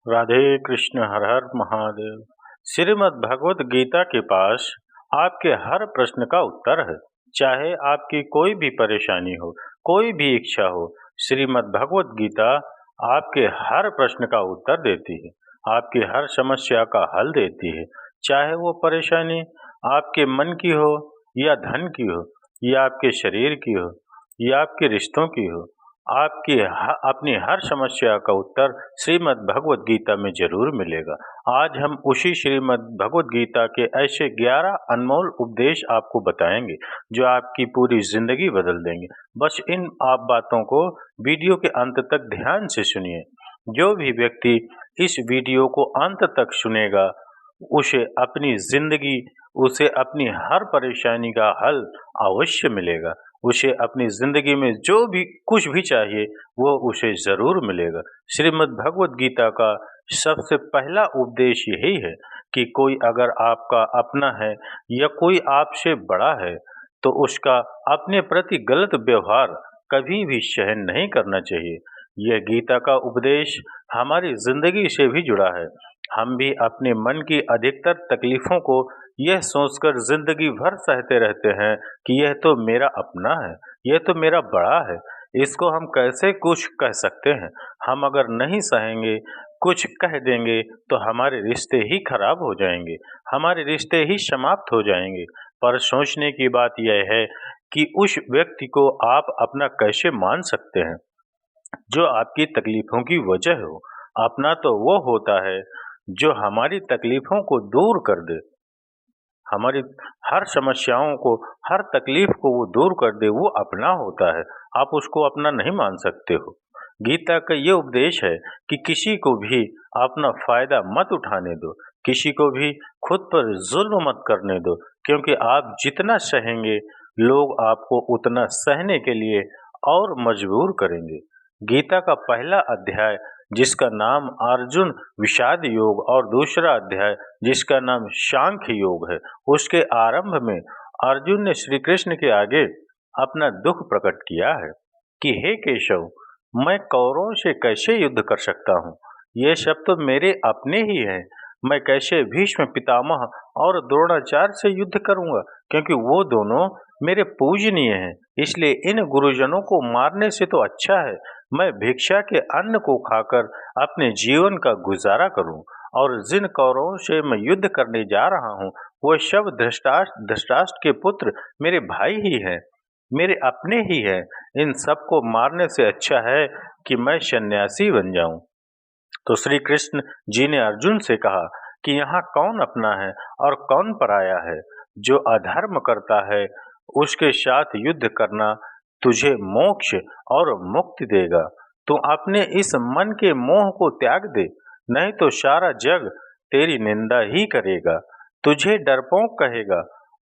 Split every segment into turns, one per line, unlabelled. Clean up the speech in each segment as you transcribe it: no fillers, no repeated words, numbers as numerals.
राधे कृष्ण हर हर महादेव। श्रीमद् भगवत गीता के पास आपके हर प्रश्न का उत्तर है। चाहे आपकी कोई भी परेशानी हो, कोई भी इच्छा हो, श्रीमद् भगवत गीता आपके हर प्रश्न का उत्तर देती है, आपकी हर समस्या का हल देती है। चाहे वो परेशानी आपके मन की हो या धन की हो, या आपके शरीर की हो, या आपके रिश्तों की हो, आपकी अपनी हर समस्या का उत्तर श्रीमद् भगवत गीता में जरूर मिलेगा। आज हम उसी श्रीमद् भगवत गीता के ऐसे 11 अनमोल उपदेश आपको बताएंगे जो आपकी पूरी जिंदगी बदल देंगे। बस इन आप बातों को वीडियो के अंत तक ध्यान से सुनिए। जो भी व्यक्ति इस वीडियो को अंत तक सुनेगा उसे अपनी जिंदगी, उसे अपनी हर परेशानी का हल अवश्य मिलेगा। उसे अपनी जिंदगी में जो भी कुछ भी चाहिए वो उसे जरूर मिलेगा। श्रीमद् भगवत गीता का सबसे पहला उपदेश यही है कि कोई अगर आपका अपना है या कोई आपसे बड़ा है तो उसका अपने प्रति गलत व्यवहार कभी भी सहन नहीं करना चाहिए। यह गीता का उपदेश हमारी जिंदगी से भी जुड़ा है। हम भी अपने मन की अधिकतर तकलीफों को यह सोचकर जिंदगी भर सहते रहते हैं कि यह तो मेरा अपना है, यह तो मेरा बड़ा है, इसको हम कैसे कुछ कह सकते हैं। हम अगर नहीं सहेंगे, कुछ कह देंगे तो हमारे रिश्ते ही खराब हो जाएंगे, हमारे रिश्ते ही समाप्त हो जाएंगे। पर सोचने की बात यह है कि उस व्यक्ति को आप अपना कैसे मान सकते हैं जो आपकी तकलीफों की वजह हो। अपना तो वो होता है जो हमारी तकलीफों को दूर कर दे, हमारी हर समस्याओं को, हर तकलीफ को वो दूर कर दे, वो अपना होता है। आप उसको अपना नहीं मान सकते हो। गीता का ये उपदेश है कि किसी को भी अपना फायदा मत उठाने दो, किसी को भी खुद पर जुल्म मत करने दो, क्योंकि आप जितना सहेंगे लोग आपको उतना सहने के लिए और मजबूर करेंगे। गीता का पहला अध्याय जिसका नाम अर्जुन विषाद योग और दूसरा अध्याय जिसका नाम सांख्य योग है, उसके आरंभ में अर्जुन ने श्री कृष्ण के आगे अपना दुख प्रकट किया है कि हे केशव, मैं कौरवों से कैसे युद्ध कर सकता हूँ। ये सब तो मेरे अपने ही हैं। मैं कैसे भीष्म पितामह और द्रोणाचार्य से युद्ध करूंगा, क्योंकि वो दोनों मेरे पूजनीय हैं। इसलिए इन गुरुजनों को मारने से तो अच्छा है मैं भिक्षा के अन्न को खाकर अपने जीवन का गुजारा करूं। और जिन कौरवों से मैं युद्ध करने जा रहा हूं वो सब धृतराष्ट्र के पुत्र मेरे भाई ही हैं, मेरे अपने ही हैं। इन सबको मारने से अच्छा है कि मैं सन्यासी बन जाऊं। तो श्री कृष्ण जी ने अर्जुन से कहा कि यहाँ कौन अपना है और कौन पराया है। जो अधर्म करता है उसके साथ युद्ध करना तुझे मोक्ष और मुक्ति देगा। तू अपने इस मन के मोह को त्याग दे, नहीं तो सारा जग तेरी निंदा ही करेगा, तुझे डरपोक कहेगा।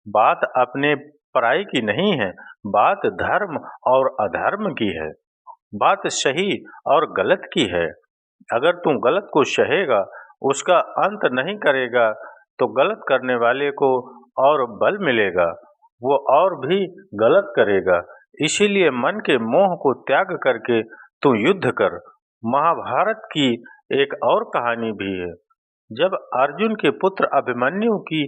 बात अपने पराई की नहीं है, बात धर्म और अधर्म की है, बात सही और गलत की है। अगर तू गलत को सहेगा, उसका अंत नहीं करेगा, तो गलत करने वाले को और बल मिलेगा, वो और भी गलत करेगा। इसीलिए मन के मोह को त्याग करके तू युद्ध कर। महाभारत की एक और कहानी भी है। जब अर्जुन के पुत्र अभिमन्यु की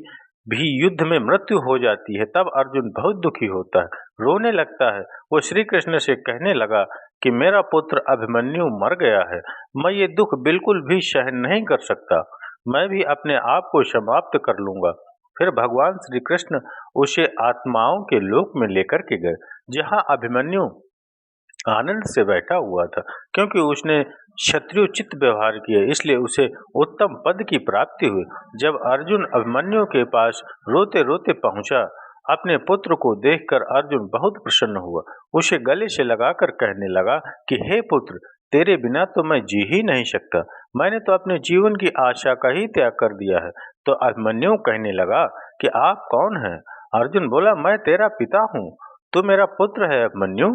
भी युद्ध में मृत्यु हो जाती है तब अर्जुन बहुत दुखी होता है, रोने लगता है। वो श्री कृष्ण से कहने लगा कि मेरा पुत्र अभिमन्यु मर गया है, मैं ये दुख बिल्कुल भी सहन नहीं कर सकता, मैं भी अपने आप को समाप्त कर लूंगा। फिर भगवान श्री कृष्ण उसे आत्माओं के लोक में लेकर के गए, जहाँ अभिमन्यु आनंद से बैठा हुआ था, क्योंकि उसने क्षत्रियोचित व्यवहार किया, इसलिए उसे उत्तम पद की प्राप्ति हुई। जब अर्जुन अभिमन्यु के पास रोते रोते पहुंचा, अपने पुत्र को देखकर अर्जुन बहुत प्रसन्न हुआ। उसे गले से लगाकर कहने लगा कि हे पुत्र, तेरे बिना तो मैं जी ही नहीं सकता, मैंने तो अपने जीवन की आशा का ही त्याग कर दिया है। तो अभिमन्यु कहने लगा कि आप कौन हैं? अर्जुन बोला, मैं तेरा पिता हूँ, तू मेरा पुत्र है अभिमन्यु।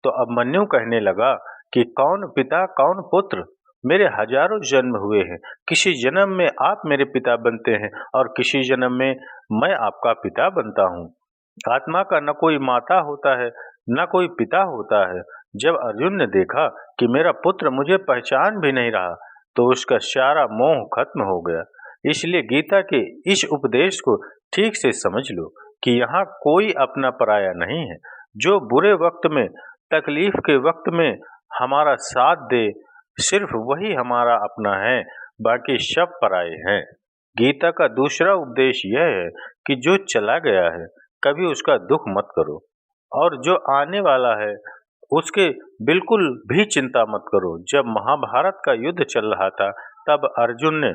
तो अभिमन्यु कहने लगा कि कौन पिता कौन पुत्र, मेरे हजारों जन्म हुए हैं, किसी जन्म में आप मेरे पिता बनते हैं और किसी जन्म में मैं आपका पिता बनता हूँ। आत्मा का न कोई माता होता है न कोई पिता होता है। जब अर्जुन ने देखा कि मेरा पुत्र मुझे पहचान भी नहीं रहा तो उसका सारा मोह खत्म हो गया। इसलिए गीता के इस उपदेश को ठीक से समझ लो कि यहाँ कोई अपना पराया नहीं है। जो बुरे वक्त में, तकलीफ के वक्त में हमारा साथ दे, सिर्फ वही हमारा अपना है, बाकी सब पराये हैं। गीता का दूसरा उपदेश यह है कि जो चला गया है कभी उसका दुख मत करो, और जो आने वाला है उसके बिल्कुल भी चिंता मत करो। जब महाभारत का युद्ध चल रहा था तब अर्जुन ने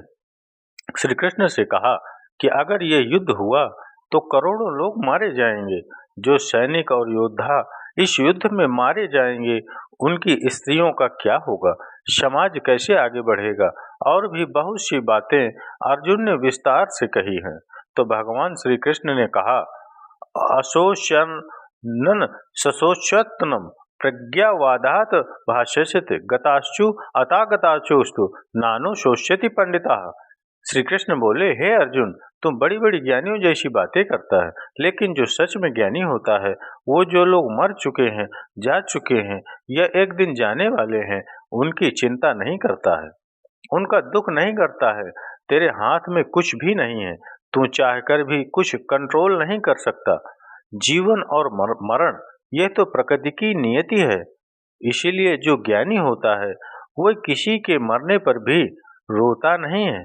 श्री कृष्ण से कहा कि अगर ये युद्ध हुआ तो करोड़ों लोग मारे जाएंगे। जो सैनिक और योद्धा इस युद्ध में मारे जाएंगे उनकी स्त्रियों का क्या होगा, समाज कैसे आगे बढ़ेगा, और भी बहुत सी बातें अर्जुन ने विस्तार से कही हैं। तो भगवान श्री कृष्ण ने कहा, अशोचन सशोचत्नम प्रज्ञावादात भाष्यते गताश्चु अतागताचुस्तु नानो शोष्यति पंडिता। श्री कृष्ण बोले, हे अर्जुन, तुम बड़ी बड़ी ज्ञानियों जैसी बातें करता है, लेकिन जो सच में ज्ञानी होता है वो जो लोग मर चुके हैं, जा चुके हैं या एक दिन जाने वाले हैं, उनकी चिंता नहीं करता है, उनका दुख नहीं करता है। तेरे हाथ में कुछ भी नहीं है, तू चाहकर भी कुछ कंट्रोल नहीं कर सकता। जीवन और मरण यह तो प्रकृति की नियति है। इसीलिए जो ज्ञानी होता है वह किसी के मरने पर भी रोता नहीं है।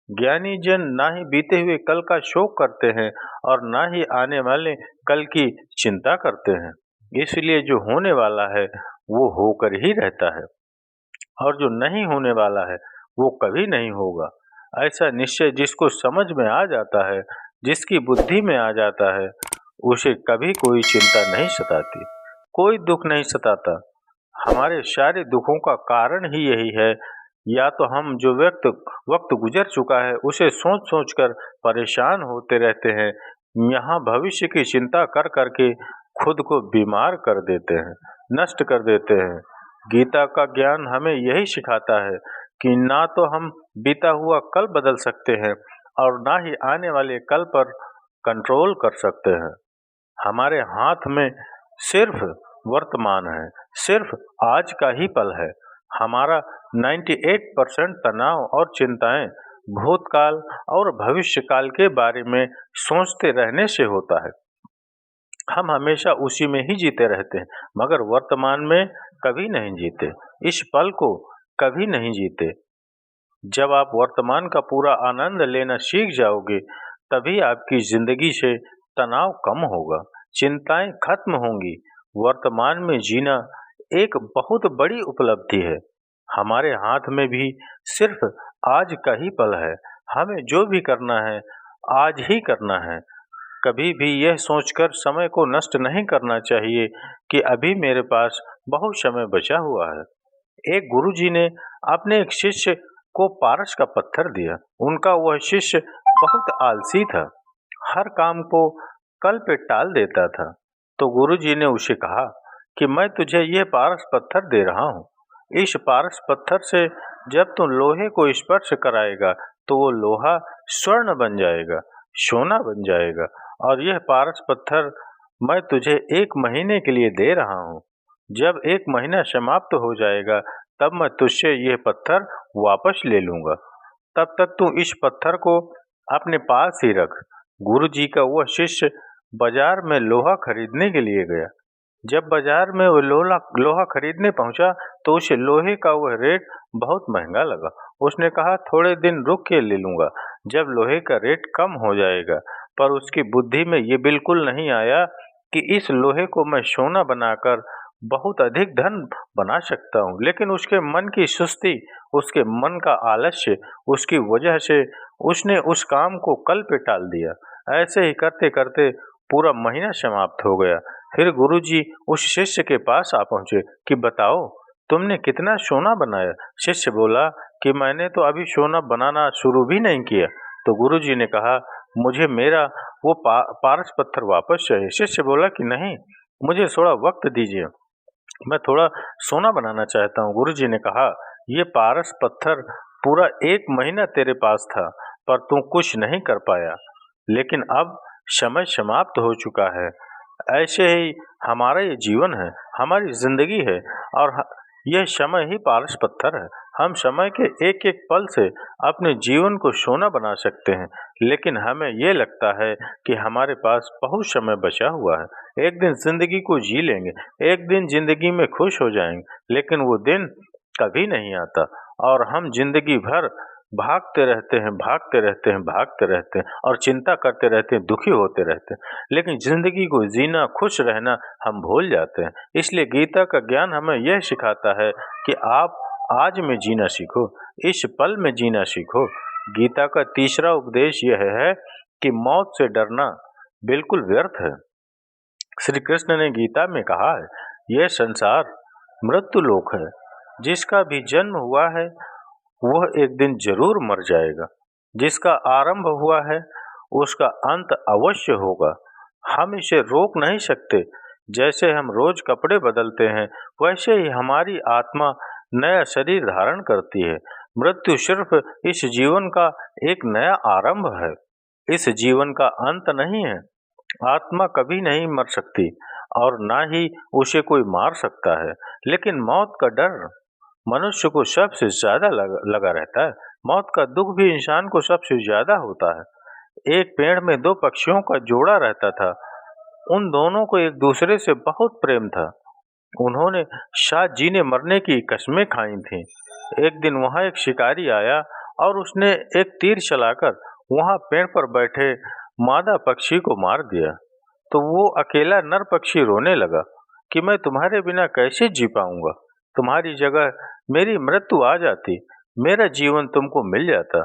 ज्ञानी जन ना ही बीते हुए कल का शोक करते हैं और ना ही आने वाले कल की चिंता करते हैं। इसलिए जो होने वाला है वो होकर ही रहता है, और जो नहीं होने वाला है वो कभी नहीं होगा। ऐसा निश्चय जिसको समझ में आ जाता है, जिसकी बुद्धि में आ जाता है, उसे कभी कोई चिंता नहीं सताती, कोई दुख नहीं सताता। हमारे सारे दुखों का कारण ही यही है, या तो हम जो वक्त गुजर चुका है उसे सोच सोच कर परेशान होते रहते हैं, यहाँ भविष्य की चिंता कर करके खुद को बीमार कर देते हैं, नष्ट कर देते हैं। गीता का ज्ञान हमें यही सिखाता है कि ना तो हम बीता हुआ कल बदल सकते हैं और ना ही आने वाले कल पर कंट्रोल कर सकते हैं। हमारे हाथ में सिर्फ वर्तमान है, सिर्फ आज का ही पल है। हमारा 98% तनाव और चिंताएं भूतकाल और भविष्य काल के बारे में सोचते रहने से होता है। हम हमेशा उसी में ही जीते रहते हैं, मगर वर्तमान में कभी नहीं जीते, इस पल को कभी नहीं जीते। जब आप वर्तमान का पूरा आनंद लेना सीख जाओगे तभी आपकी जिंदगी से तनाव कम होगा, चिंताएं खत्म होंगी। वर्तमान में जीना एक बहुत बड़ी उपलब्धि है। हमारे हाथ में भी सिर्फ आज का ही पल है। हमें जो भी करना है आज ही करना है। कभी भी यह सोचकर समय को नष्ट नहीं करना चाहिए कि अभी मेरे पास बहुत समय बचा हुआ है। एक गुरुजी ने अपने एक शिष्य को पारस का पत्थर दिया। उनका वह शिष्य बहुत आलसी था, हर काम को कल पे टाल देता था। तो गुरुजी ने उसे कहा कि मैं तुझे यह पारस पत्थर दे रहा हूँ। इस पारस पत्थर से जब तू लोहे को स्पर्श कराएगा तो वो लोहा स्वर्ण बन जाएगा, सोना बन जाएगा। और यह पारस पत्थर मैं तुझे 1 महीने के लिए दे रहा हूँ। जब 1 महीना समाप्त हो जाएगा तब मैं तुझसे यह पत्थर वापस ले लूंगा। तब तक तू इस पत्थर को अपने पास ही रख। गुरुजी का वह शिष्य बाजार में लोहा खरीदने के लिए गया। जब बाजार में वो लोहा खरीदने पहुंचा तो उसे लोहे का वह रेट बहुत महंगा लगा। उसने कहा, थोड़े दिन रुक के ले लूंगा जब लोहे का रेट कम हो जाएगा। पर उसकी बुद्धि में ये बिल्कुल नहीं आया कि इस लोहे को मैं सोना बनाकर बहुत अधिक धन बना सकता हूँ। लेकिन उसके मन की सुस्ती, उसके मन का आलस्य, उसकी वजह से उसने उस काम को कल पे टाल दिया। ऐसे ही करते करते पूरा महीना समाप्त हो गया। फिर गुरुजी उस शिष्य के पास आ पहुंचे कि बताओ तुमने कितना सोना बनाया। शिष्य बोला कि मैंने तो अभी सोना बनाना शुरू भी नहीं किया। तो गुरुजी ने कहा, मुझे मेरा वो पारस पत्थर वापस चाहिए। शिष्य बोला कि नहीं, मुझे थोड़ा वक्त दीजिए, मैं थोड़ा सोना बनाना चाहता हूँ। गुरुजी ने कहा, ये पारस पत्थर पूरा 1 महीना तेरे पास था पर तू कुछ नहीं कर पाया, लेकिन अब समय समाप्त हो चुका है। ऐसे ही हमारा ये जीवन है, हमारी जिंदगी है, और यह समय ही पारस पत्थर है। हम समय के एक एक पल से अपने जीवन को सोना बना सकते हैं, लेकिन हमें ये लगता है कि हमारे पास बहुत समय बचा हुआ है। एक दिन जिंदगी को जी लेंगे, एक दिन जिंदगी में खुश हो जाएंगे, लेकिन वो दिन कभी नहीं आता और हम जिंदगी भर भागते रहते हैं, भागते रहते हैं, भागते रहते हैं और चिंता करते रहते हैं, दुखी होते रहते हैं, लेकिन जिंदगी को जीना, खुश रहना हम भूल जाते हैं। इसलिए गीता का ज्ञान हमें यह सिखाता है कि आप आज में जीना सीखो, इस पल में जीना सीखो। गीता का तीसरा उपदेश यह है कि मौत से डरना बिल्कुल व्यर्थ है। श्री कृष्ण ने गीता में कहा है, यह संसार मृत्यु लोक है, जिसका भी जन्म हुआ है वह एक दिन जरूर मर जाएगा। जिसका आरंभ हुआ है उसका अंत अवश्य होगा। हम इसे रोक नहीं सकते। जैसे हम रोज कपड़े बदलते हैं, वैसे ही हमारी आत्मा नया शरीर धारण करती है। मृत्यु सिर्फ इस जीवन का एक नया आरंभ है, इस जीवन का अंत नहीं है। आत्मा कभी नहीं मर सकती और ना ही उसे कोई मार सकता है, लेकिन मौत का डर मनुष्य को सबसे ज्यादा लगा रहता है। मौत का दुख भी इंसान को सबसे ज्यादा होता है। एक पेड़ में दो पक्षियों का जोड़ा रहता था। उन दोनों को एक दूसरे से बहुत प्रेम था। उन्होंने शायद जीने मरने की कसमें खाई थीं। एक दिन वहां एक शिकारी आया और उसने एक तीर चलाकर वहां पेड़ पर बैठे मादा पक्षी को मार दिया। तो वो अकेला नर पक्षी रोने लगा कि मैं तुम्हारे बिना कैसे जी पाऊंगा। तुम्हारी जगह मेरी मृत्यु आ जाती, मेरा जीवन तुमको मिल जाता।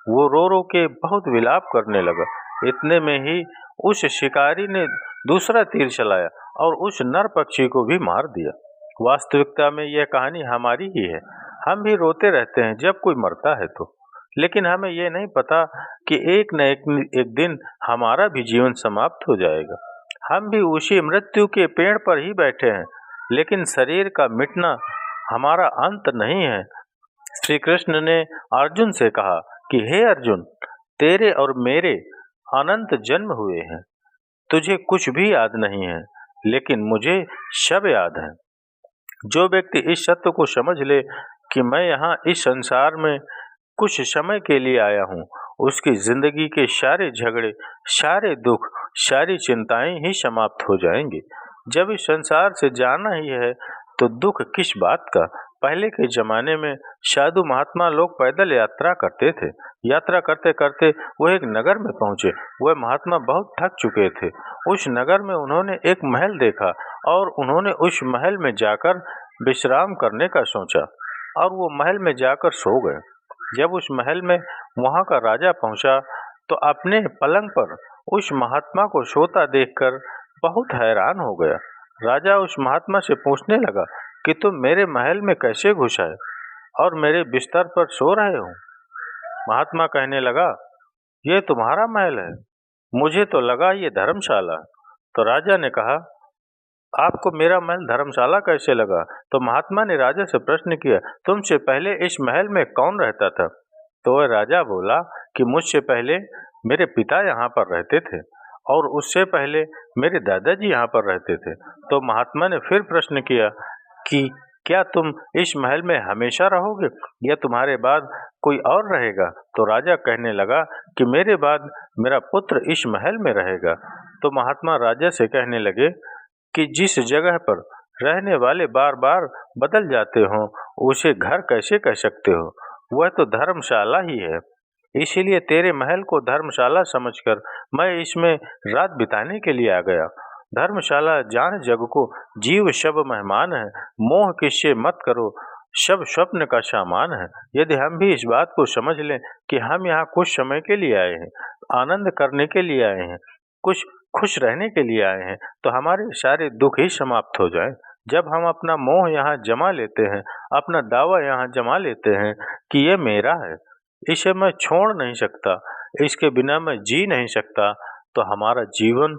वो रो रो के बहुत विलाप करने लगा। इतने में ही उस शिकारी ने दूसरा तीर चलाया और उस नर पक्षी को भी मार दिया। वास्तविकता में यह कहानी हमारी ही है। हम भी रोते रहते हैं जब कोई मरता है तो, लेकिन हमें यह नहीं पता कि एक न एक दिन हमारा भी जीवन समाप्त हो जाएगा। हम भी उसी मृत्यु के पेड़ पर ही बैठे हैं, लेकिन शरीर का मिटना हमारा अंत नहीं है। श्री कृष्ण ने अर्जुन से कहा कि हे अर्जुन, तेरे और मेरे अनंत जन्म हुए हैं, तुझे कुछ भी याद नहीं है, लेकिन मुझे सब याद है। जो व्यक्ति इस सत्य को समझ ले कि मैं यहाँ इस संसार में कुछ समय के लिए आया हूँ, उसकी जिंदगी के सारे झगड़े, सारे दुख, सारी चिंताएं ही समाप्त हो जाएंगी। जब इस संसार से जाना ही है तो दुख किस बात का। पहले के जमाने में साधु महात्मा लोग पैदल यात्रा करते थे। यात्रा करते करते वो एक नगर में पहुंचे। वह महात्मा बहुत थक चुके थे। उस नगर में उन्होंने एक महल देखा और उन्होंने उस महल में जाकर विश्राम करने का सोचा और वो महल में जाकर सो गए। जब उस महल में वहां का राजा पहुंचा तो अपने पलंग पर उस महात्मा को सोता देखकर बहुत हैरान हो गया। राजा उस महात्मा से पूछने लगा कि तुम मेरे महल में कैसे घुस आए और मेरे बिस्तर पर सो रहे हो। महात्मा कहने लगा, ये तुम्हारा महल है, मुझे तो लगा ये धर्मशाला। तो राजा ने कहा, आपको मेरा महल धर्मशाला कैसे लगा? तो महात्मा ने राजा से प्रश्न किया, तुमसे पहले इस महल में कौन रहता था? तो वह राजा बोला कि मुझसे पहले मेरे पिता यहाँ पर रहते थे और उससे पहले मेरे दादाजी यहाँ पर रहते थे। तो महात्मा ने फिर प्रश्न किया कि क्या तुम इस महल में हमेशा रहोगे या तुम्हारे बाद कोई और रहेगा? तो राजा कहने लगा कि मेरे बाद मेरा पुत्र इस महल में रहेगा। तो महात्मा राजा से कहने लगे कि जिस जगह पर रहने वाले बार बार बदल जाते हो उसे घर कैसे कह सकते हो? वह तो धर्मशाला ही है। इसीलिए तेरे महल को धर्मशाला समझकर मैं इसमें रात बिताने के लिए आ गया। धर्मशाला जान जग को, जीव शब मेहमान है, मोह किससे मत करो, सब स्वप्न का सामान है। यदि हम भी इस बात को समझ लें कि हम यहाँ कुछ समय के लिए आए हैं, आनंद करने के लिए आए हैं, कुछ खुश रहने के लिए आए हैं, तो हमारे सारे दुख ही समाप्त हो जाएं। जब हम अपना मोह यहाँ जमा लेते हैं, अपना दावा यहाँ जमा लेते हैं कि ये मेरा है, इसे मैं छोड़ नहीं सकता, इसके बिना मैं जी नहीं सकता, तो हमारा जीवन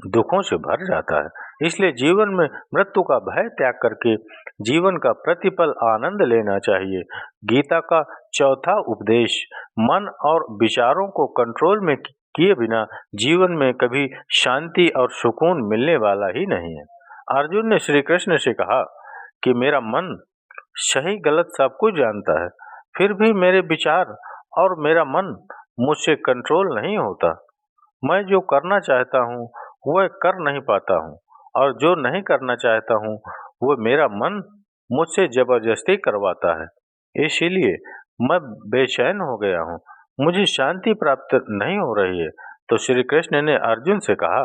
दुखों से भर जाता है। इसलिए जीवन में मृत्यु का भय त्याग करके जीवन का प्रतिपल आनंद लेना चाहिए। गीता का चौथा उपदेश, मन और विचारों को कंट्रोल में किए बिना जीवन में कभी शांति और सुकून मिलने वाला ही नहीं है। अर्जुन ने श्री कृष्ण से कहा कि मेरा मन सही गलत सब कुछ जानता है, फिर भी मेरे विचार और मेरा मन मुझसे कंट्रोल नहीं होता। मैं जो करना चाहता हूँ वह कर नहीं पाता हूँ, और जो नहीं करना चाहता हूँ वो मेरा मन मुझसे जबरदस्ती करवाता है। इसीलिए मैं बेचैन हो गया हूँ, मुझे शांति प्राप्त नहीं हो रही है। तो श्री कृष्ण ने अर्जुन से कहा,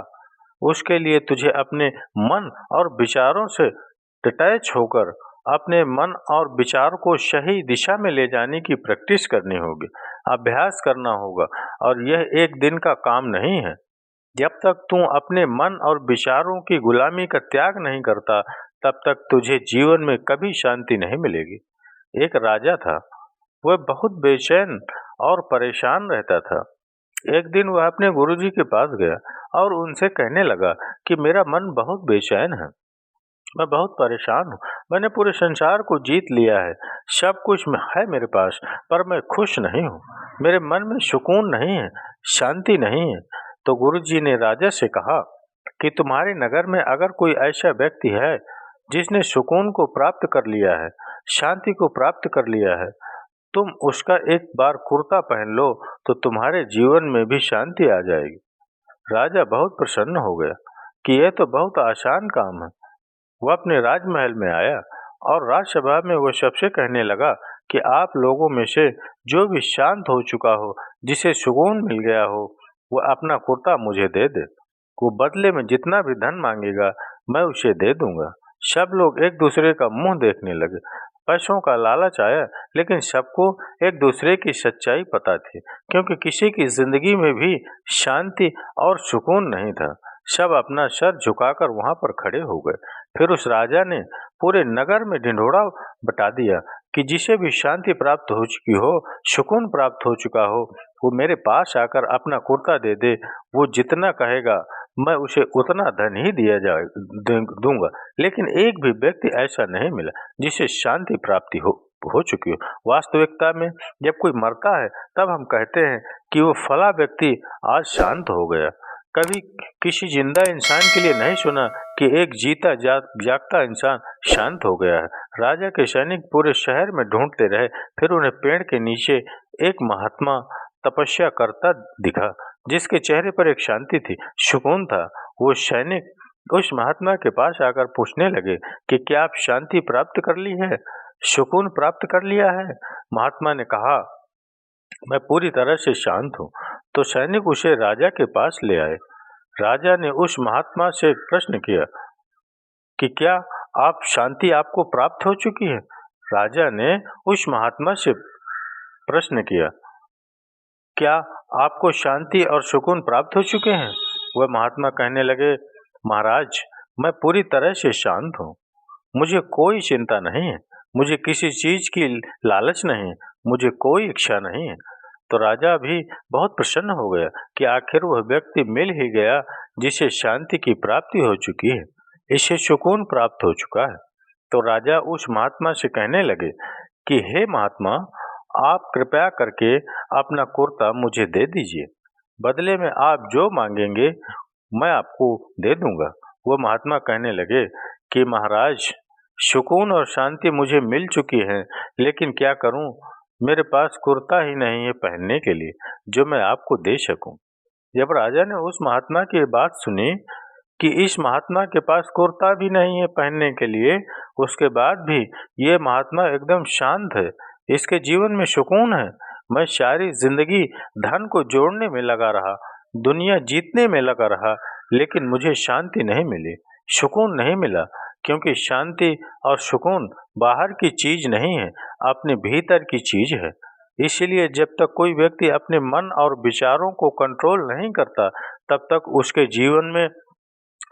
उसके लिए तुझे अपने मन और विचारों से डिटैच होकर अपने मन और विचार को सही दिशा में ले जाने की प्रैक्टिस करनी होगी, अभ्यास करना होगा। और यह एक दिन का काम नहीं है। जब तक तू अपने मन और विचारों की गुलामी का त्याग नहीं करता, तब तक तुझे जीवन में कभी शांति नहीं मिलेगी। एक राजा था, वह बहुत बेचैन और परेशान रहता था। एक दिन वह अपने गुरुजी के पास गया और उनसे कहने लगा कि मेरा मन बहुत बेचैन है, मैं बहुत परेशान हूँ। मैंने पूरे संसार को जीत लिया है, सब कुछ है मेरे पास, पर मैं खुश नहीं हूँ। मेरे मन में सुकून नहीं है, शांति नहीं है। तो गुरुजी ने राजा से कहा कि तुम्हारे नगर में अगर कोई ऐसा व्यक्ति है जिसने सुकून को प्राप्त कर लिया है, शांति को प्राप्त कर लिया है, तुम उसका एक बार कुर्ता पहन लो तो तुम्हारे जीवन में भी शांति आ जाएगी। राजा बहुत प्रसन्न हो गया कि यह तो बहुत आसान काम है। वह अपने राजमहल में आया और राजसभा में वह सबसे कहने लगा कि आप लोगों में से जो भी शांत हो चुका हो, जिसे सुकून मिल गया हो, वह अपना कुर्ता मुझे दे दे। वो बदले में जितना भी धन मांगेगा मैं उसे दे दूंगा। सब लोग एक दूसरे का मुंह देखने लगे। पैसों का लालच आया, लेकिन सबको एक दूसरे की सच्चाई पता थी, क्योंकि किसी की जिंदगी में भी शांति और सुकून नहीं था। सब अपना सर झुकाकर वहां पर खड़े हो गए। फिर उस राजा ने पूरे नगर में ढिंढोरा बता दिया कि जिसे भी शांति प्राप्त हो चुकी हो, सुकून प्राप्त हो चुका हो, वो मेरे पास आकर अपना कुर्ता दे दे। वो जितना कहेगा मैं उसे उतना धन ही दूंगा। लेकिन एक भी व्यक्ति ऐसा नहीं मिला जिसे शांति प्राप्ति हो चुकी हो। वास्तविकता में जब कोई मरता है तब हम कहते हैं कि वो फला व्यक्ति आज शांत हो गया। कभी किसी जिंदा इंसान के लिए नहीं सुना कि एक जीता जागता इंसान शांत हो गया है। राजा के सैनिक पूरे शहर में ढूंढते रहे, फिर उन्हें पेड़ के नीचे एक महात्मा तपस्या करता दिखा, जिसके चेहरे पर एक शांति थी, सुकून था। वो सैनिक उस महात्मा के पास आकर पूछने लगे कि क्या आप शांति प्राप्त कर ली है, सुकून प्राप्त कर लिया है? महात्मा ने कहा, मैं पूरी तरह से शांत हूँ। तो सैनिक उसे राजा के पास ले आए। राजा ने उस महात्मा से प्रश्न किया कि क्या आप शांति आपको प्राप्त हो चुकी है? राजा ने उस महात्मा से प्रश्न किया, क्या आपको शांति और सुकून प्राप्त हो चुके हैं? वह महात्मा कहने लगे, महाराज, मैं पूरी तरह से शांत हूँ, मुझे कोई चिंता नहीं है, मुझे किसी चीज की लालच नहीं है, मुझे कोई इच्छा नहीं है। तो राजा भी बहुत प्रसन्न हो गया कि आखिर वह व्यक्ति मिल ही गया जिसे शांति की प्राप्ति हो चुकी है, इसे सुकून प्राप्त हो चुका है। तो राजा उस महात्मा से कहने लगे कि हे महात्मा, आप कृपया करके अपना कुर्ता मुझे दे दीजिए, बदले में आप जो मांगेंगे मैं आपको दे दूंगा। वो महात्मा कहने लगे कि महाराज, सुकून और शांति मुझे मिल चुकी है, लेकिन क्या करूं, मेरे पास कुर्ता ही नहीं है पहनने के लिए जो मैं आपको दे सकूं। जब राजा ने उस महात्मा की बात सुनी कि इस महात्मा के पास कुर्ता भी नहीं है पहनने के लिए, उसके बाद भी ये महात्मा एकदम शांत है, इसके जीवन में सुकून है। मैं सारी जिंदगी धन को जोड़ने में लगा रहा, दुनिया जीतने में लगा रहा, लेकिन मुझे शांति नहीं मिली, सुकून नहीं मिला, क्योंकि शांति और सुकून बाहर की चीज नहीं है, अपने भीतर की चीज है। इसलिए जब तक कोई व्यक्ति अपने मन और विचारों को कंट्रोल नहीं करता, तब तक उसके जीवन में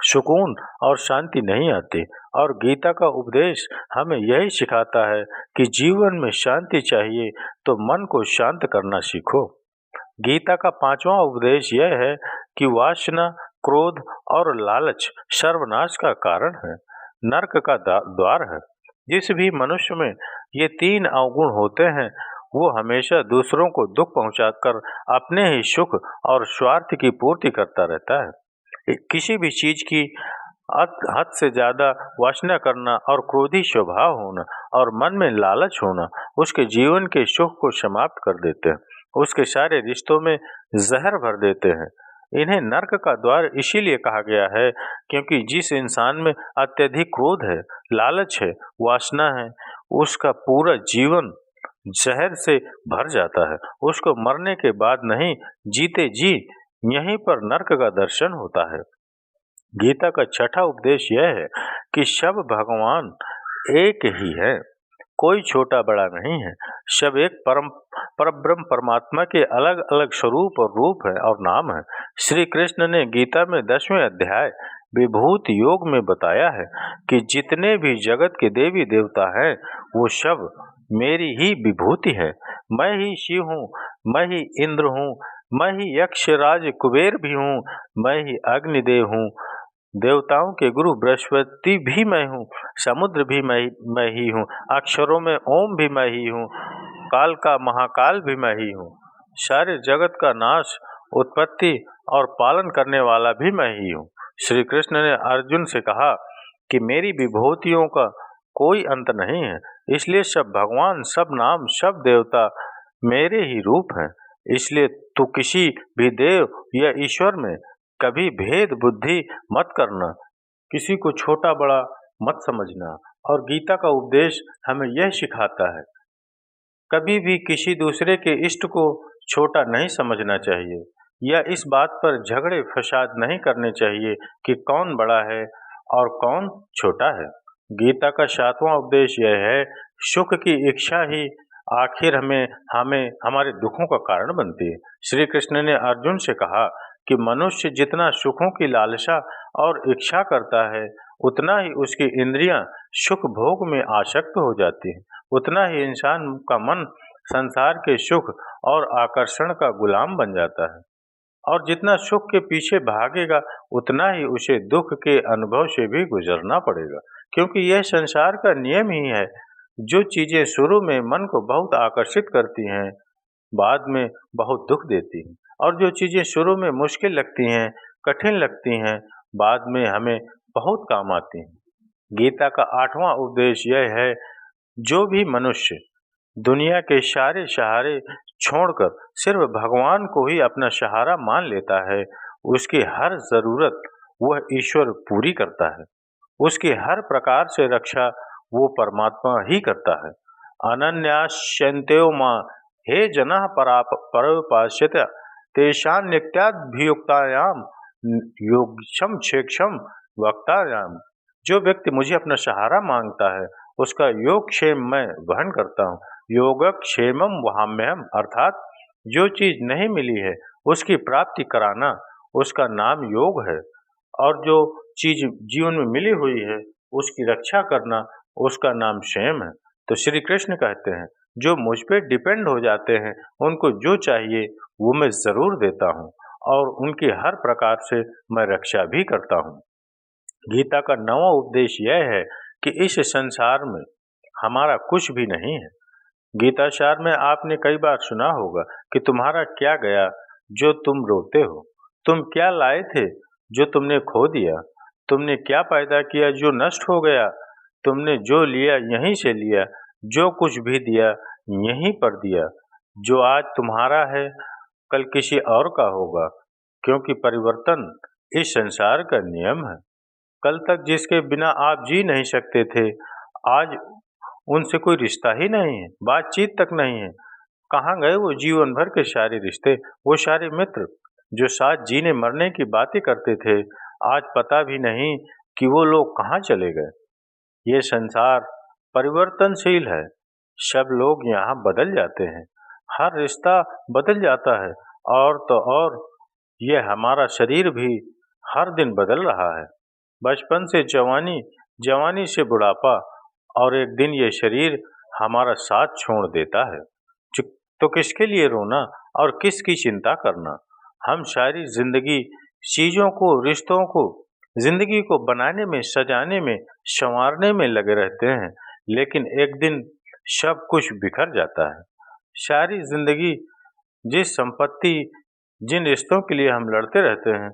सुकून और शांति नहीं आती। और गीता का उपदेश हमें यही सिखाता है कि जीवन में शांति चाहिए तो मन को शांत करना सीखो। गीता का 5वां उपदेश यह है कि वासना, क्रोध और लालच सर्वनाश का कारण है, नरक का द्वार है। जिस भी मनुष्य में ये 3 अवगुण होते हैं, वो हमेशा दूसरों को दुख पहुंचाकर अपने ही सुख और स्वार्थ की पूर्ति करता रहता है। किसी भी चीज की हद से ज़्यादा वासना करना और क्रोधी स्वभाव होना और मन में लालच होना उसके जीवन के सुख को समाप्त कर देते हैं, उसके सारे रिश्तों में जहर भर देते हैं। इन्हें नर्क का द्वार इसीलिए कहा गया है क्योंकि जिस इंसान में अत्यधिक क्रोध है, लालच है, वासना है, उसका पूरा जीवन जहर से भर जाता है। उसको मरने के बाद नहीं, जीते जी यहीं पर नर्क का दर्शन होता है। गीता का छठा उपदेश यह है कि सब भगवान एक ही है, कोई छोटा बड़ा नहीं है। सब एक परब्रह्म परमात्मा के अलग अलग स्वरूप और रूप है और नाम है। श्री कृष्ण ने गीता में 10वें अध्याय विभूति योग में बताया है कि जितने भी जगत के देवी देवता हैं वो सब मेरी ही विभूति है। मैं ही शिव हूँ, मैं ही इंद्र हूँ, मैं ही यक्ष राज कुबेर भी हूँ, मैं ही अग्निदेव हूँ, देवताओं के गुरु बृहस्पति भी मैं हूँ, समुद्र भी मैं ही हूँ, अक्षरों में ओम भी मैं ही हूँ, काल का महाकाल भी मैं ही हूँ, सारे जगत का नाश, उत्पत्ति और पालन करने वाला भी मैं ही हूँ। श्री कृष्ण ने अर्जुन से कहा कि मेरी विभूतियों का कोई अंत नहीं है, इसलिए सब भगवान, सब नाम, सब देवता मेरे ही रूप हैं। इसलिए तू किसी भी देव या ईश्वर में कभी भेद बुद्धि मत करना, किसी को छोटा बड़ा मत समझना। और गीता का उपदेश हमें यह सिखाता है कभी भी किसी दूसरे के इष्ट को छोटा नहीं समझना चाहिए या इस बात पर झगड़े फसाद नहीं करने चाहिए कि कौन बड़ा है और कौन छोटा है। गीता का 7वां उपदेश यह है, सुख की इच्छा ही आखिर हमें हमें हमारे दुखों का कारण बनती है। श्री कृष्ण ने अर्जुन से कहा कि मनुष्य जितना सुखों की लालसा और इच्छा करता है उतना ही उसकी इंद्रियां सुख भोग में आसक्त हो जाती हैं, उतना ही इंसान का मन संसार के सुख और आकर्षण का गुलाम बन जाता है और जितना सुख के पीछे भागेगा उतना ही उसे दुख के अनुभव से भी गुजरना पड़ेगा, क्योंकि यह संसार का नियम ही है। जो चीजें शुरू में मन को बहुत आकर्षित करती हैं बाद में बहुत दुख देती हैं और जो चीजें शुरू में मुश्किल लगती हैं, कठिन लगती हैं, बाद में हमें बहुत काम आती हैं। गीता का 8वां उपदेश यह है, जो भी मनुष्य दुनिया के सारे सहारे छोड़कर सिर्फ भगवान को ही अपना सहारा मान लेता है, उसकी हर जरूरत वह ईश्वर पूरी करता है, उसकी हर प्रकार से रक्षा वो परमात्मा ही करता है। अनन्यास्यन्त्यो मां हे जनः परोपास्यत तेषां नित्याभियुक्तायां योगक्षम क्षेक्षम वक्तायाम। जो व्यक्ति मुझे अपना सहारा मांगता है उसका योगक्षेम मैं वहन करता हूँ। योगक्षेमम वहाम्यहम, अर्थात जो चीज नहीं मिली है उसकी प्राप्ति कराना उसका नाम योग है और जो चीज जीवन में मिली हुई है उसकी रक्षा करना उसका नाम क्षेम है। तो श्री कृष्ण कहते हैं जो मुझ पे डिपेंड हो जाते हैं उनको जो चाहिए वो मैं जरूर देता हूँ और उनकी हर प्रकार से मैं रक्षा भी करता हूँ। गीता का 9वां उपदेश यह है कि इस संसार में हमारा कुछ भी नहीं है। गीता सार में आपने कई बार सुना होगा कि तुम्हारा क्या गया जो तुम रोते हो, तुम क्या लाए थे जो तुमने खो दिया, तुमने क्या पैदा किया जो नष्ट हो गया, तुमने जो लिया यहीं से लिया, जो कुछ भी दिया यहीं पर दिया। जो आज तुम्हारा है कल किसी और का होगा, क्योंकि परिवर्तन इस संसार का नियम है। कल तक जिसके बिना आप जी नहीं सकते थे, आज उनसे कोई रिश्ता ही नहीं है, बातचीत तक नहीं है। कहाँ गए वो जीवन भर के सारे रिश्ते, वो सारे मित्र जो साथ जीने मरने की बातें करते थे, आज पता भी नहीं कि वो लोग कहाँ चले गए। ये संसार परिवर्तनशील है, सब लोग यहाँ बदल जाते हैं, हर रिश्ता बदल जाता है और तो और ये हमारा शरीर भी हर दिन बदल रहा है। बचपन से जवानी, जवानी से बुढ़ापा और एक दिन ये शरीर हमारा साथ छोड़ देता है। तो किसके लिए रोना और किसकी चिंता करना। हम सारी जिंदगी चीजों को, रिश्तों को, जिंदगी को बनाने में, सजाने में, संवारने में लगे रहते हैं, लेकिन एक दिन सब कुछ बिखर जाता है। सारी जिंदगी जिस संपत्ति, जिन रिश्तों के लिए हम लड़ते रहते हैं,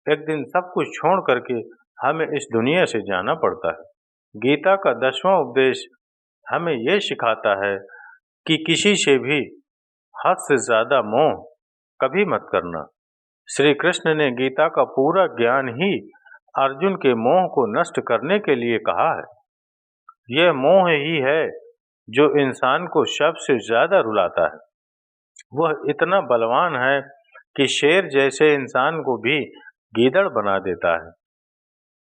एक दिन सब कुछ छोड़ करके हमें इस दुनिया से जाना पड़ता है। गीता का 10वां उपदेश हमें ये सिखाता है कि किसी से भी हद से ज्यादा मोह कभी मत करना। श्री कृष्ण ने गीता का पूरा ज्ञान ही अर्जुन के मोह को नष्ट करने के लिए कहा है। यह मोह ही है जो इंसान को सबसे ज्यादा रुलाता है। वह इतना बलवान है कि शेर जैसे इंसान को भी गीदड़ बना देता है।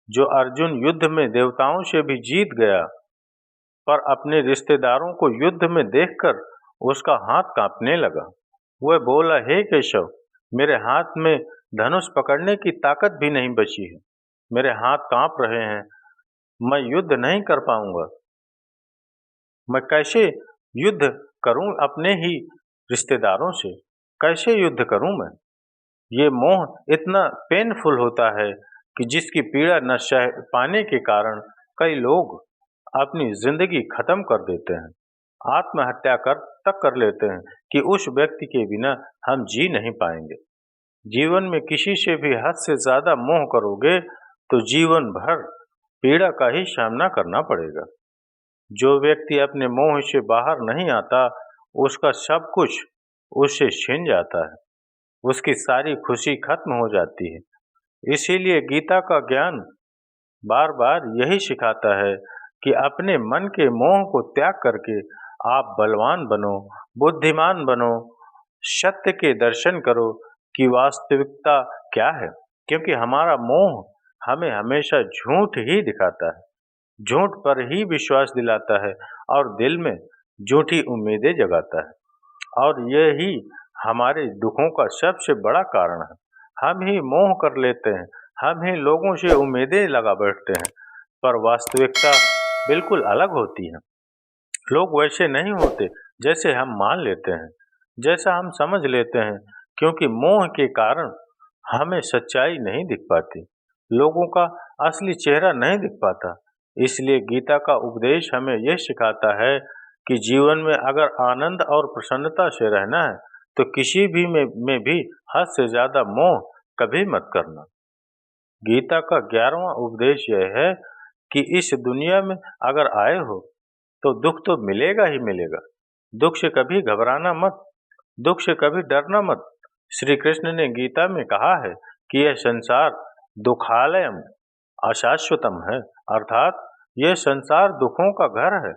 जो अर्जुन युद्ध में देवताओं से भी जीत गया, पर अपने रिश्तेदारों को युद्ध में देखकर उसका हाथ कांपने लगा। वह बोला, हे केशव, मेरे हाथ में धनुष पकड़ने की ताकत भी नहीं बची है। मेरे हाथ कांप रहे हैं। मैं युद्ध नहीं कर पाऊंगा। मैं कैसे युद्ध करूं अपने ही रिश्तेदारों से? कैसे युद्ध करूं मैं? ये मोह इतना पेनफुल होता है कि जिसकी पीड़ा न सह पाने के कारण कई लोग अपनी जिंदगी खत्म कर देते हैं। आत्महत्या कर लेते हैं कि उस व्यक्ति के बिना हम जी नहीं पाएंगे। जीवन में किसी से भी हद से ज्यादा मोह करोगे तो जीवन भर पीड़ा का ही सामना करना पड़ेगा। जो व्यक्ति अपने मोह से बाहर नहीं आता, उसका सब कुछ उससे छिन जाता है। उसकी सारी खुशी खत्म हो जाती है। इसीलिए गीता का ज्ञान बार बार यही सिखाता है कि अपने मन के मोह को त्याग करके आप बलवान बनो, बुद्धिमान बनो, सत्य के दर्शन करो कि वास्तविकता क्या है। क्योंकि हमारा मोह हमें हमेशा झूठ ही दिखाता है, झूठ पर ही विश्वास दिलाता है और दिल में झूठी उम्मीदें जगाता है। और यही हमारे दुखों का सबसे बड़ा कारण है। हम ही मोह कर लेते हैं, हम ही लोगों से उम्मीदें लगा बैठते हैं, पर वास्तविकता बिल्कुल अलग होती है। लोग वैसे नहीं होते जैसे हम मान लेते हैं, जैसा हम समझ लेते हैं। क्योंकि मोह के कारण हमें सच्चाई नहीं दिख पाती, लोगों का असली चेहरा नहीं दिख पाता। इसलिए गीता का उपदेश हमें यह सिखाता है कि जीवन में अगर आनंद और प्रसन्नता से रहना है तो किसी भी में भी हद से ज्यादा मोह कभी मत करना। गीता का 11वां उपदेश यह है कि इस दुनिया में अगर आए हो तो दुख तो मिलेगा ही मिलेगा। दुख से कभी घबराना मत, दुख से कभी डरना मत। श्री कृष्ण ने गीता में कहा है कि यह संसार दुखालयम अशाश्वतम है, अर्थात यह संसार दुखों का घर है।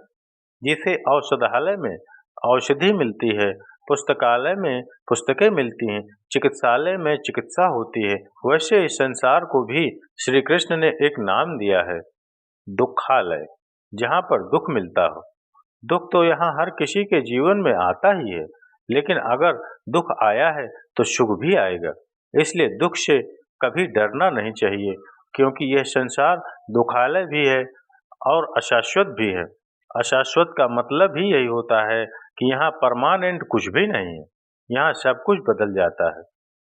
जिसे औषधालय में औषधि मिलती है, पुस्तकालय में पुस्तकें मिलती हैं, चिकित्सालय में चिकित्सा होती है, वैसे इस संसार को भी श्री कृष्ण ने एक नाम दिया है, दुखालय, जहाँ पर दुख मिलता हो। दुख तो यहाँ हर किसी के जीवन में आता ही है, लेकिन अगर दुख आया है तो सुख भी आएगा। इसलिए दुख से कभी डरना नहीं चाहिए, क्योंकि यह संसार दुखालय भी है और अशाश्वत भी है। अशाश्वत का मतलब ही यही होता है कि यहाँ परमानेंट कुछ भी नहीं है। यहाँ सब कुछ बदल जाता है।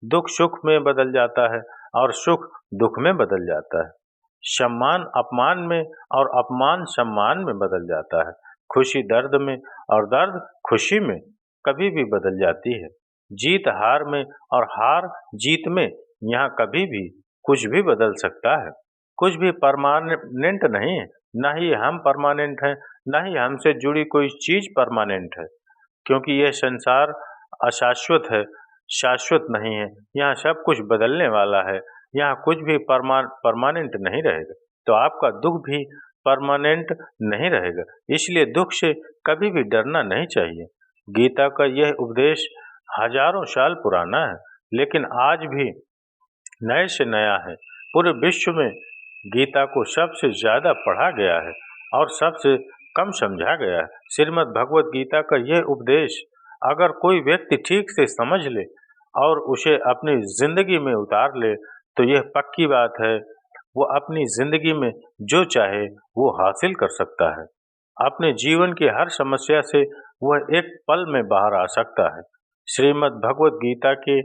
दुख सुख में बदल जाता है और सुख दुख में बदल जाता है। सम्मान अपमान में और अपमान सम्मान में बदल जाता है। खुशी दर्द में और दर्द खुशी में कभी भी बदल जाती है। जीत हार में और हार जीत में यहाँ कभी भी कुछ भी बदल सकता है। कुछ भी परमानेंट नहीं है, ना ही हम परमानेंट हैं, ना ही हमसे जुड़ी कोई चीज परमानेंट है। क्योंकि यह संसार अशाश्वत है, शाश्वत नहीं है। यहाँ सब कुछ बदलने वाला है। यहाँ कुछ भी परमानेंट नहीं रहेगा। तो आपका दुख भी परमानेंट नहीं रहेगा। इसलिए दुख से कभी भी डरना नहीं चाहिए। गीता का यह उपदेश हजारों साल पुराना है, लेकिन आज भी नए से नया है। पूरे विश्व में गीता को सबसे ज्यादा पढ़ा गया है और सबसे कम समझा गया है। श्रीमद् भगवत गीता का यह उपदेश अगर कोई व्यक्ति ठीक से समझ ले और उसे अपनी जिंदगी में उतार ले तो यह पक्की बात है, वो अपनी जिंदगी में जो चाहे वो हासिल कर सकता है। अपने जीवन की हर समस्या से वह एक पल में बाहर आ सकता है। श्रीमद् भगवत गीता के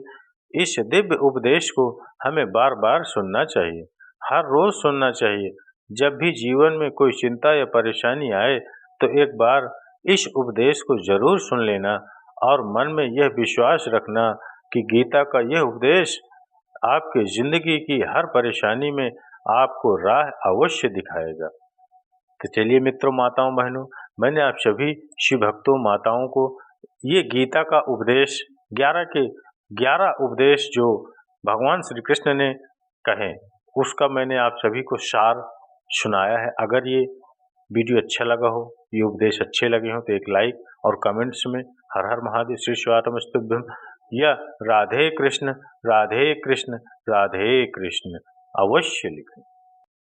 इस दिव्य उपदेश को हमें बार बार सुनना चाहिए, हर रोज सुनना चाहिए। जब भी जीवन में कोई चिंता या परेशानी आए तो एक बार इस उपदेश को जरूर सुन लेना और मन में यह विश्वास रखना कि गीता का यह उपदेश आपके जिंदगी की हर परेशानी में आपको राह अवश्य दिखाएगा। तो चलिए मित्रों, माताओं बहनों, मैंने आप सभी शिव भक्तों माताओं को ये गीता का उपदेश 11 के 11 उपदेश जो भगवान श्री कृष्ण ने कहे, उसका मैंने आप सभी को सार सुनाया है। अगर ये वीडियो अच्छा लगा हो, ये उपदेश अच्छे लगे हो, तो एक लाइक और कमेंट्स में हर हर महादेव, श्री शिवात्मस्तुभ्यम या राधे कृष्ण राधे कृष्ण राधे कृष्ण अवश्य लिखें।